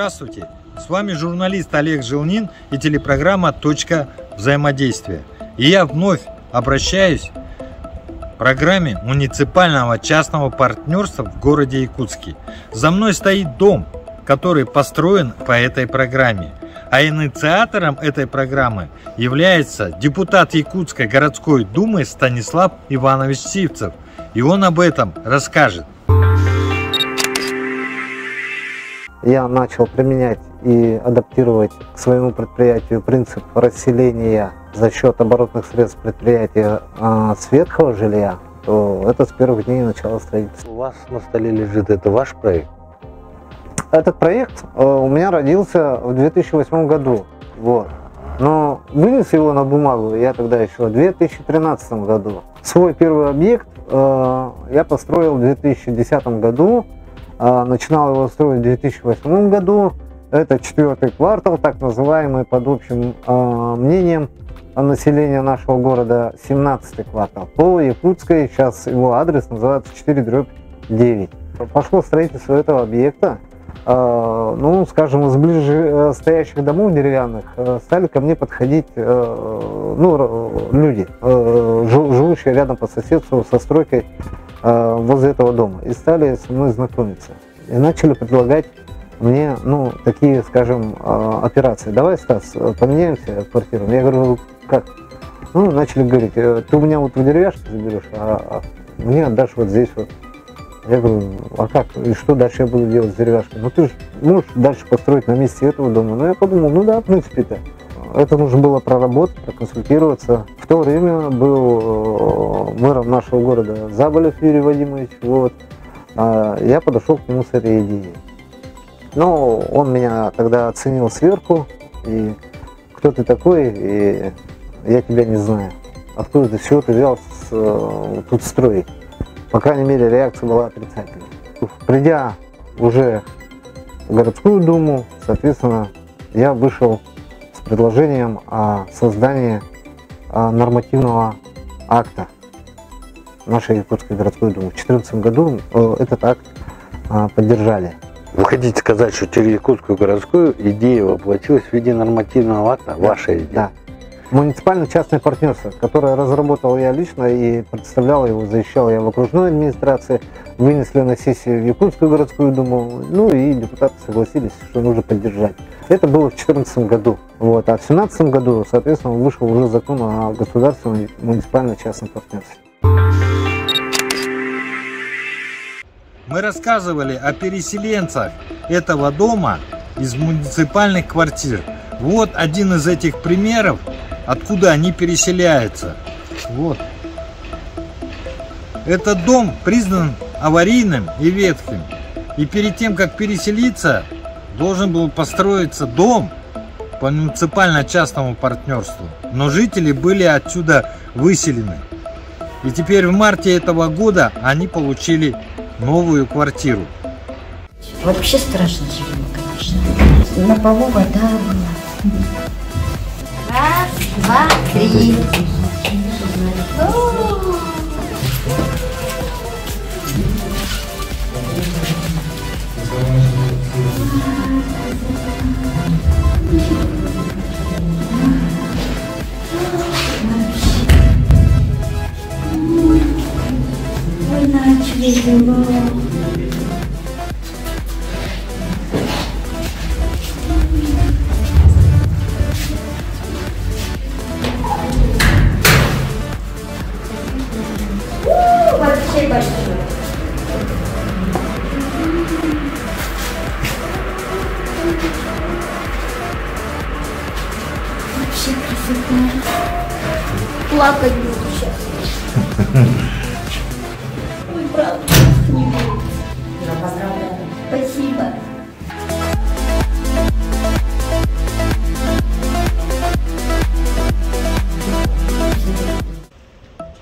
Здравствуйте, с вами журналист Олег Желнин и телепрограмма «Точка взаимодействия». И я вновь обращаюсь к программе муниципального частного партнерства в городе Якутске. За мной стоит дом, который построен по этой программе. А инициатором этой программы является депутат Якутской городской думы Станислав Иванович Сивцев. И он об этом расскажет. Я начал применять и адаптировать к своему предприятию принцип расселения за счет оборотных средств предприятия светского жилья, то это с первых дней начала строительства. У вас на столе лежит, это ваш проект? Этот проект у меня родился в 2008 году, вот. Но вынес его на бумагу я тогда еще в 2013 году. Свой первый объект я построил в 2010 году. Начинал его строить в 2008 году. Это 4-й квартал, так называемый, под общим мнением населения нашего города, 17-й квартал. По Якутской, сейчас его адрес называется 4/9. Пошло строительство этого объекта. Ну, скажем, из ближе стоящих домов деревянных стали ко мне подходить люди, живущие рядом по соседству со стройкой возле этого дома, и стали со мной знакомиться. И начали предлагать мне, такие, скажем, операции. Давай, Стас, поменяемся квартиру. Я говорю, как? Начали говорить, ты у меня вот в деревяшке заберешь, а мне отдашь вот здесь вот. Я говорю, а как? И что дальше я буду делать с деревяшкой? Ты же можешь дальше построить на месте этого дома. Я подумал, в принципе-то. Это нужно было проработать, проконсультироваться. В то время был мэром нашего города Заболев Юрий Вадимович. Вот. Я подошел к нему с этой идеей. Но он меня тогда оценил сверху. И кто ты такой? И я тебя не знаю. Откуда ты все это взял тут строить? По крайней мере, реакция была отрицательной. Придя уже в городскую думу, соответственно, я вышел с предложением о создании нормативного акта нашей Якутской городской думы. В 2014 году этот акт поддержали. Вы хотите сказать, что через Якутскую городскую идея воплотилась в виде нормативного акта? Да. Ваша идея? Да. Муниципально-частное партнерство, которое разработал я лично и представлял его, защищал я в окружной администрации, вынесли на сессию в Якутскую городскую думу, и депутаты согласились, что нужно поддержать. Это было в 2014 году. Вот. А в 2017 году, соответственно, вышел уже закон о государственном муниципально-частном партнерстве. Мы рассказывали о переселенцах этого дома из муниципальных квартир. Вот один из этих примеров, откуда они переселяются. Вот. Этот дом признан аварийным и ветхим. И перед тем, как переселиться, должен был построиться дом по муниципально-частному партнерству. Но жители были отсюда выселены. И теперь в марте этого года они получили новую квартиру. Вообще страшно живем, конечно. На полу вода была. Раз, два, три. Ой, начали его. Вообще большой. Вообще красота. Плакать буду сейчас. Ой, правда, не буду. Я поздравляю. Спасибо.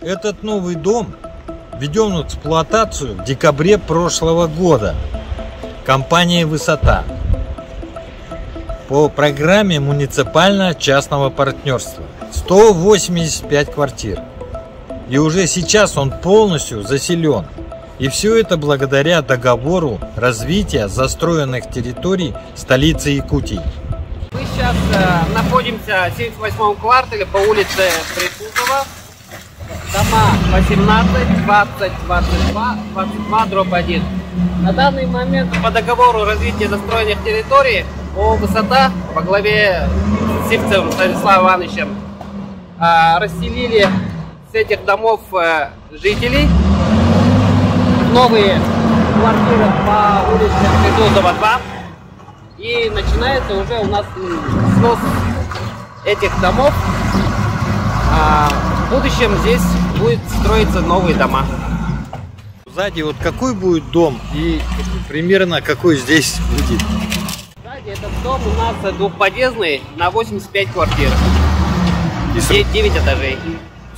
Этот новый дом введен в эксплуатацию в декабре прошлого года компанией «Высота» по программе муниципально-частного партнерства. 185 квартир. И уже сейчас он полностью заселен. И все это благодаря договору развития застроенных территорий столицы Якутии. Мы сейчас находимся в 78-м квартале по улице Притузова. Дома 18, 20, 22, 22/1. На данный момент по договору развития застроенных территорий высота во главе с Сивцевым Станиславом Ивановичем расселили с этих домов жителей в новые квартиры по улице Притузова 2. И начинается уже у нас снос этих домов. В будущем здесь будет строиться новые дома. Сзади вот какой будет дом и примерно какой здесь будет? Сзади этот дом у нас двухподъездный на 85 квартир. И 9 этажей.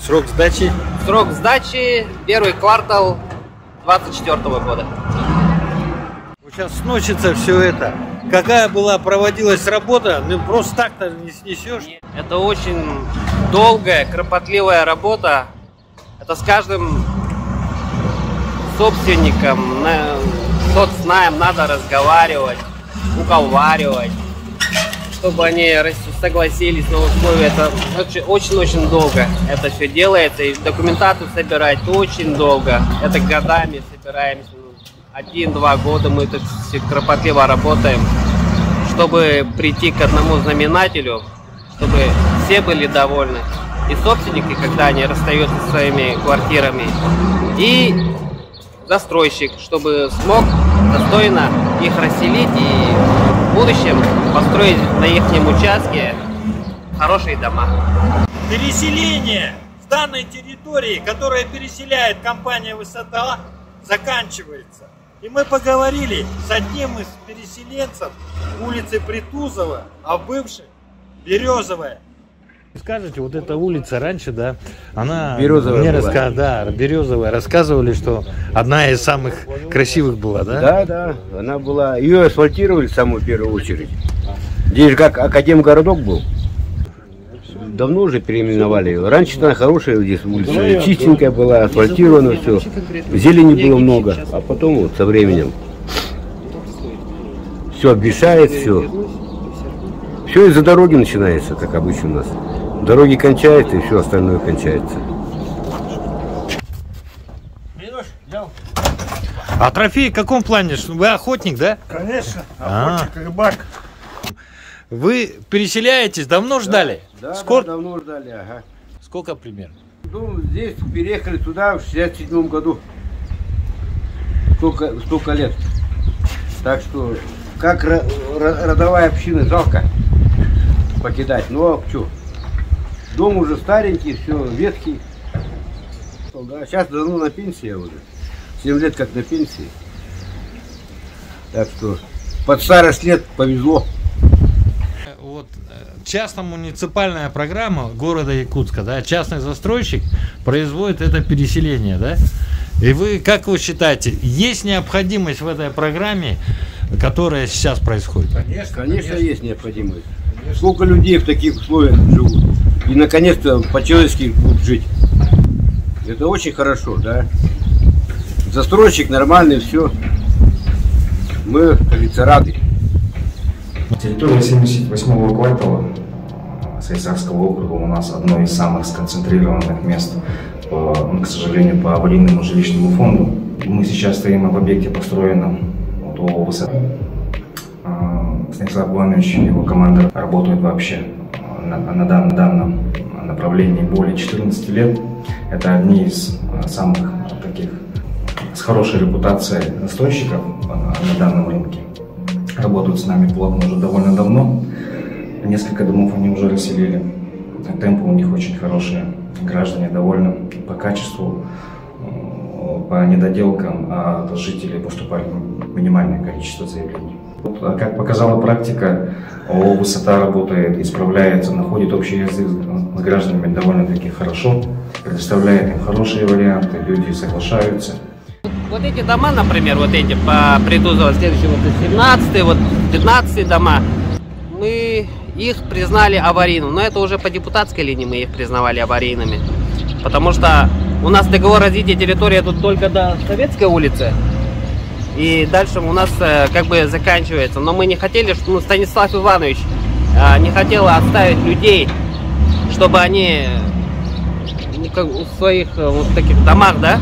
Срок сдачи? Срок сдачи первый квартал 2024 года. Сейчас сносится все это. Какая была проводилась работа, ну просто так-то не снесешь. Это очень долгая, кропотливая работа. Это с каждым собственником, соцнаем надо разговаривать, уговаривать, чтобы они согласились на условия. Это очень-очень долго это все делается. И документацию собирать очень долго. Это годами собираемся. 1-2 года мы тут все кропотливо работаем, чтобы прийти к одному знаменателю, чтобы все были довольны. И собственники, когда они расстаются со своими квартирами, и застройщик, чтобы смог достойно их расселить и в будущем построить на их участке хорошие дома. Переселение с данной территории, которая переселяет компания «Высота», заканчивается. И мы поговорили с одним из переселенцев улицы Притузова, а бывшей Березовая. Скажите, вот эта улица раньше, да, она Березовая мне была. да, Березовая, рассказывали, что одна из самых красивых была, да? Да, да, она была, ее асфальтировали в самую первую очередь. Здесь же как академгородок был. Давно уже переименовали ее. Раньше она хорошая здесь улица, чистенькая была, асфальтирована все. Зелени было много, а потом вот со временем все обвисает, все. Все из-за дороги начинается, как обычно у нас. Дороги кончаются, и все остальное кончается. А трофей в каком плане? Вы охотник, да? Конечно, охотник, рыбак. Вы переселяетесь, давно ждали? Да, Сколько? да, давно ждали, ага. Сколько примерно? Ну, здесь переехали туда в 67 году. Столько лет. Так что, как родовая община, жалко покидать. Ну, а что? Дом уже старенький, все, ветхий. Да, сейчас давно на пенсии уже. 7 лет как на пенсии. Так что, под старость лет повезло. Вот частно-муниципальная программа города Якутска, да, частный застройщик производит это переселение, да? И вы, как вы считаете, есть необходимость в этой программе, которая сейчас происходит? Конечно, есть необходимость. Сколько людей в таких условиях живут. И наконец-то по-человечески будут жить. Это очень хорошо, да. Застройщик нормальный, все. Мы, как говорится, рады. Территория 78-го квартала Сайсарского округа у нас одно из самых сконцентрированных мест, к сожалению, по аварийному жилищному фонду. Мы сейчас стоим в объекте, построенном от ООО «Высота». Станислав Иванович и его команда работают вообще на данном направлении более 14 лет. Это одни из самых таких с хорошей репутацией застройщиков на данном рынке. Работают с нами плотно уже довольно давно. Несколько домов они уже расселили. Темпы у них очень хорошие. Граждане довольны по качеству, по недоделкам, а от жителей поступает минимальное количество заявлений. Вот, как показала практика, ООО «Высота» работает, исправляется, находит общий язык с гражданами довольно-таки хорошо, предоставляет им хорошие варианты, люди соглашаются. Вот эти дома, например, вот эти по Притузово, следующие вот 17-й, вот 15-й дома, мы их признали аварийными, но это уже по депутатской линии мы их признавали аварийными, потому что У нас договор развития территории тут только до Советской улицы. И дальше у нас как бы заканчивается. Но мы не хотели, что Станислав Иванович не хотел оставить людей, чтобы они в своих вот таких домах, да,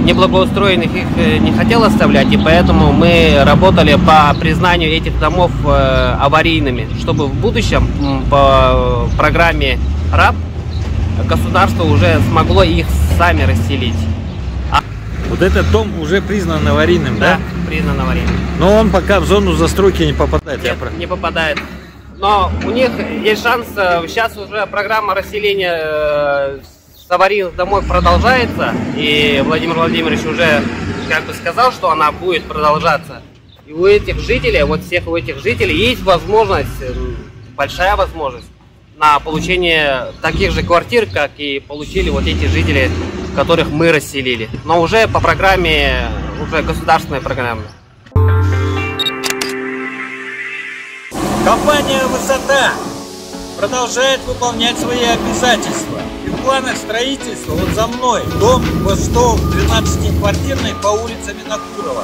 неблагоустроенных, их не хотел оставлять. И поэтому мы работали по признанию этих домов аварийными, чтобы в будущем по программе РАП государство уже смогло их сами расселить. Вот этот дом уже признан аварийным, да? Да, признан аварийным. Но он пока в зону застройки не попадает. Нет, не попадает. Но у них есть шанс, сейчас уже программа расселения с аварийных домов продолжается. И Владимир Владимирович уже как бы сказал, что она будет продолжаться. И у этих жителей, вот всех у этих жителей есть возможность, большая возможность на получение таких же квартир, как и получили вот эти жители, которых мы расселили. Но уже по программе, уже государственной программе. Компания «Высота» продолжает выполнять свои обязательства. И в планах строительства, вот за мной, дом «Восток», 12-квартирный по улице Винокурова.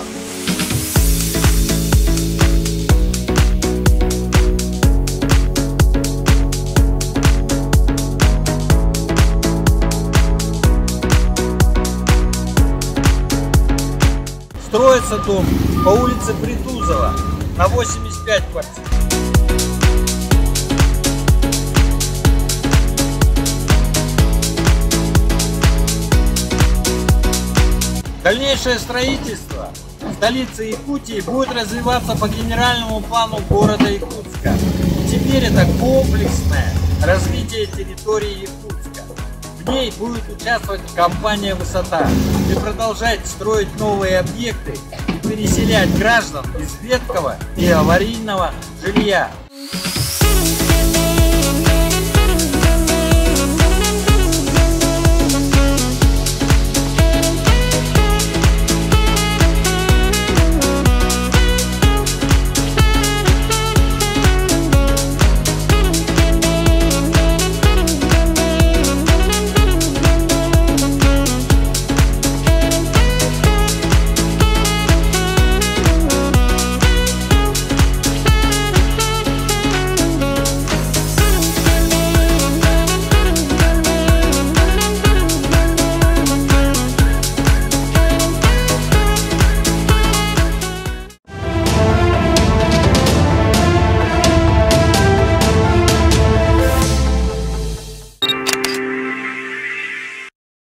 Строится дом по улице Притузова на 85 квартир. Дальнейшее строительство столицы Якутии будет развиваться по генеральному плану города Якутска. Теперь это комплексное развитие территории Якутска. В ней будет участвовать компания «Высота» и продолжать строить новые объекты и переселять граждан из ветхого и аварийного жилья.